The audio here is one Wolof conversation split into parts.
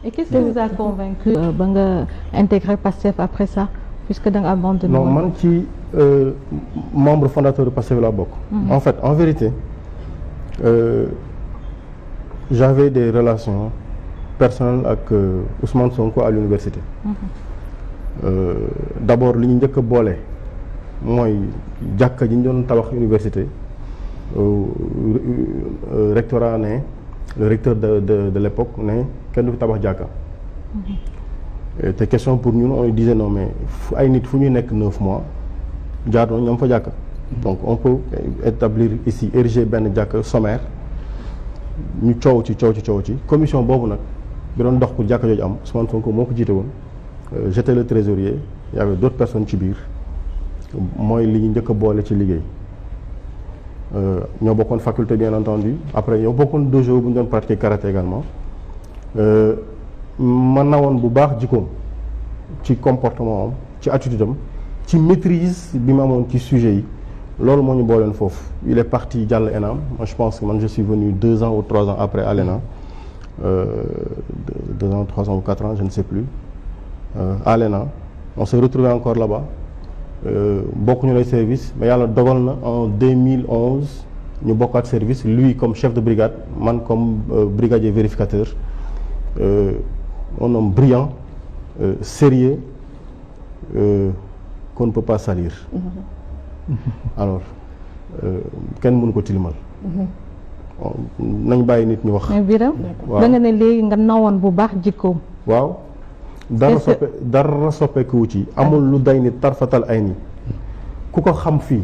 Et qu'est-ce qui vous a convaincu ba nga intégrer Pastef après ça puisque da nga abandonné. Non man ci membre fondateur de Pastef la bokk. En fait en vérité j'avais des relations personnelles ak Ousmane Sonko à l'université. D'abord li ñu njëkk a boole mooy jàkka ji ñu doon tabax université rectorat ne le recteur de l'époque ne kenn du fi tabax jàkka. te question pour ñun on disait non mais ay nit fu ñuy nekk 9 mois jaadu na ñoom fa jàkka. donc on peut établir ici ériger benn jàkka sommaire ñu coow ci commission boobu nag bi doon dox pour jàkka jooju am Ousmane Sonko moo ko jiite woon. J'étais le trésorier il y avait d'autres personnes ci biir mooy li ñu njëkk a boole ci liggéey ñoo bokkoon faculté bien entendu après ñoo bokkoon dojo bu ñu doon pratiquer karaté également ma nawoon bu baax jikkoom ci comportement am ci attitude am ci maîtrise bi ma amoon ci sujet yi loolu moo ñu booleen foofu il est parti jàll ENAM moi je pense que man je suis venu 2 ans ou 3 ans après à l'ENAM 2 ans 3 ans ou 4 ans je ne sais plus à l'ENA on s'est retrouvé encore là-bas bokkuñu lay service mais yàlla dogal na en 2011 ñu bokkaat service lui comme chef de brigade man comme brigadier vérificateur un homme brillant sérieux qu'on ne peut pas salir. Alors kenn mënu ko tilimal. nañ bàyyi nit ñu wax. mais Birame da nga ne léegi nga nawoon bu baax jikkoom. waaw. dara soppeeku ci amul lu day ni tarfatal ay ni ku ko xam fii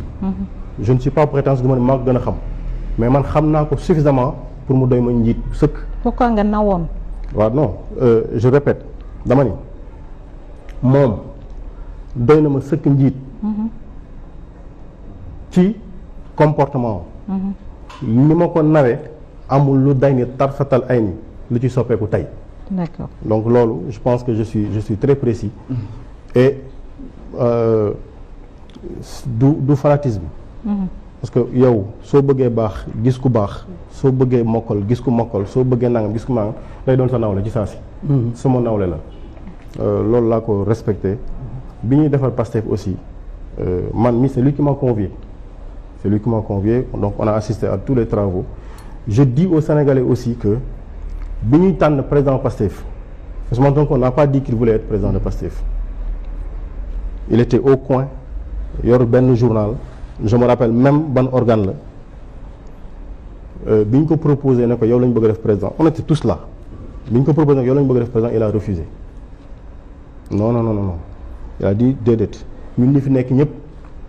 je ne suis pas prétentieux ma ne maa ko gën a xam mais man xam naa ko suffisamment pour mu doy ma njiit sëkk. pourquoi nga nawoon. waaw non je répète dama ni moom doy na ma sëkk njiit ci comportement ni ma ko nawee amul lu day ni tarfatal ay ni lu ci soppeeku tey. D'accord. Donc loolu je pense que je suis très précis et du fanatisme. Parce que yow soo bëggee baax gis ku baax soo bëggee mokkal gis ku mokkal soo bëggee nangam gis ku nangam day doon sa nawle ci saa si. sama nawle la loolu laa ko respecté bi ñuy defar Pastef aussi man mi c'est lui qui m'a convié donc on a assisté à tous les travaux je dis aux Sénégalais aussi que bi ñuy tànn président Pastef Ousmane Sonko n'a pas dit qu'il voulait être président de Pastef il était au coin yor benn journal je me rappelle même ban organe la bi ñu ko proposé ne ko yow la ñu bëgg a def président on était tous là bi ñu ko proposé ne ko yow la ñu bëgg a def président il a refusé non il a dit déedéet ñun ñi fi nekk ñëpp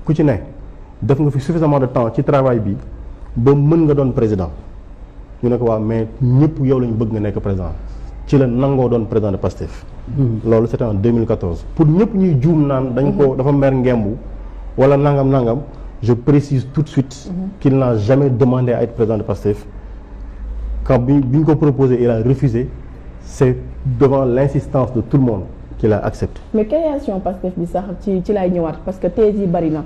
ku ci ne def nga fi suffisamment de temps ci travail bi ba mën nga doon président ñu ne ko waaw mais ñëpp yow la ñu bëgg nga nekk président ci la nangoo doon président de Pastef. loolu c'était en 2014 pour ñëpp ñuy juum naan dañ ko dafa mer ngembu wala nangam je précise tout de suite qu'il n'a jamais demandé à être président de Pastef quand bi ñu ko proposé il a refusé c'est devant l'insistance de tout le monde qu'il a accepté. mais création Pastef bi sax ci lay ñëwaat parce que thèse yi bari na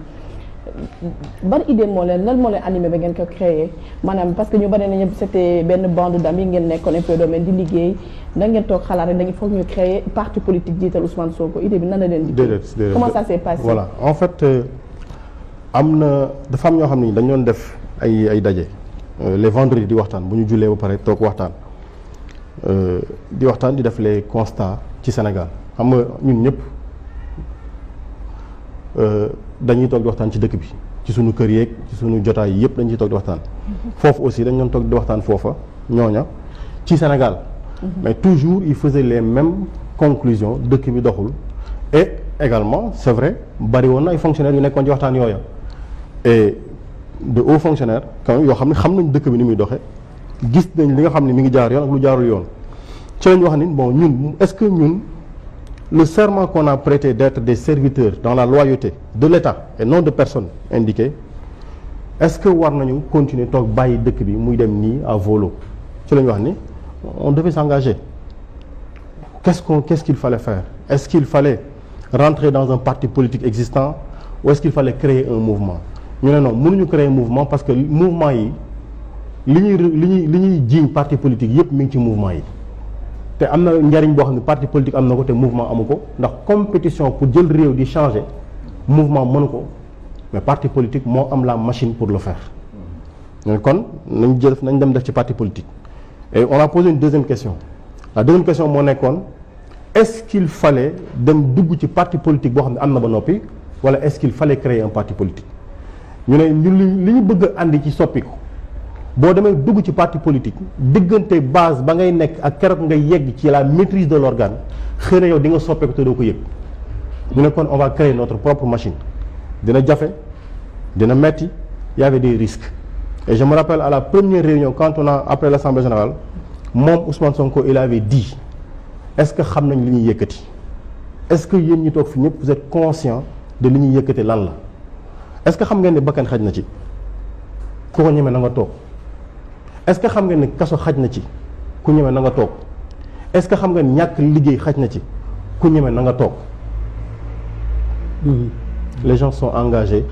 ban idée moo leen lan moo leen animé ba ngeen ko créé maanaam parce que ñu bari nañu c'était benn bande d'amis ngeen nekkoon un peu domaine di liggéey da ngeen toog xalaat rek da ngeen foog ñu créer parti politique jiital Ousmane Sonko idée bi nan la leen di. déedéet comment ça s'est passé. voilà en fait dafa am ñoo xam ne dañu doon def ay daje les vendredis di waxtaan bu ñu jullee ba pare toog waxtaan di def les constats ci Sénégal xam nga ñun ñëpp. dañuy toog di waxtaan ci dëkk bi ci suñu kër yeeg ci suñu jotaay yëpp dañuy toog di waxtaan foofu aussi dañ doon toog di waxtaan foofa ñooña ci Sénégal mais toujours il faisait les mêmes conclusions dëkk bi doxul et également c'est vrai bari woon na ay fonctionnaires yu nekkoon ci waxtaan yooya et de hauts fonctionnaires quand même yoo xam ne xam nañ dëkk bi ni muy doxe gis nañ li nga xam ne mi ngi jaar yoon ak lu jaarul yoon ci lañ wax ni bon ñun est-ce que ñun le serment qu'on a prêté d'être des serviteurs dans la loyauté de l'État et non de personnes indiquées est-ce que war nañu continuer toog bàyyi dëkk bi muy dem nii à volo ci la ñu wax ni on devait s'engager qu'est-ce qu'il fallait faire est-ce qu'il fallait rentrer dans un parti politique existant ou est-ce qu'il fallait créer un mouvement ñu ne non mënuñu créer un mouvement parce que mouvement yi li ñuy jiiñ parti politique yépp mi ngi ci mouvement yi te am na njariñ boo xam ne parti politique am na ko te mouvement amu ko ndax compétition pour jël réew di changer mouvement mënu ko mais parti politique moo am la machine pour le faire. kon nañ dem def ci parti politique. Et on a posé une deuxième question la deuxième question moo nekkoon est-ce qu'il fallait dem dugg ci parti politique boo xam ne am na ba noppi wala est-ce qu'il fallait créer un parti politique ñu ne ñun li ñu bëgg a andi ci soppiku boo demee dugg ci parti politique diggante base ba ngay nekk ak keroog ngay yegg ci la maîtrise de l'organe xëy na yow di nga soppeeku te doo ko yëg ñu ne kon on va créer notre propre machine dina jafe dina metti y avait des risques. Et je me rappelle à la première réunion quand on a après l'Assemblée générale moom Ousmane Sonko il avait dit est-ce que xam nañ li ñuy yëkkati est-ce que yéen ñi toog fi ñëpp vous êtes conscient de li ñuy yëkkati lan la est-ce que xam ngeen ne bakkan xaj na ci ku ko ñeme na nga toog est-ce que xam ngeen ne kaso xaj na ci ku ñeme na nga toog est-ce que xam ngeen ñàkk liggéey xaj na ci ku ñeme na nga toog les gens sont engagés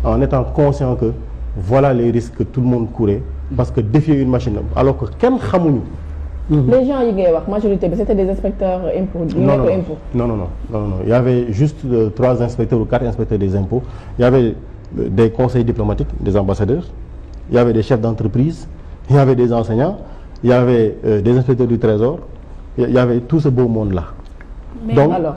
en étant conscients que voilà les risques que tout le monde courait parce que défier une machine alors que kenn xamuñu. les gens yi ngay wax majorité bi c'était des inspecteurs impôts. non il y avait juste 3 inspecteurs ou 4 inspecteurs des impôts il y avait des conseillers diplomatiques des ambassadeurs il y avait des chefs d'entreprise il y avait des enseignants il y avait des inspecteurs du trésor il y avait tout ce beau monde là. Donc alors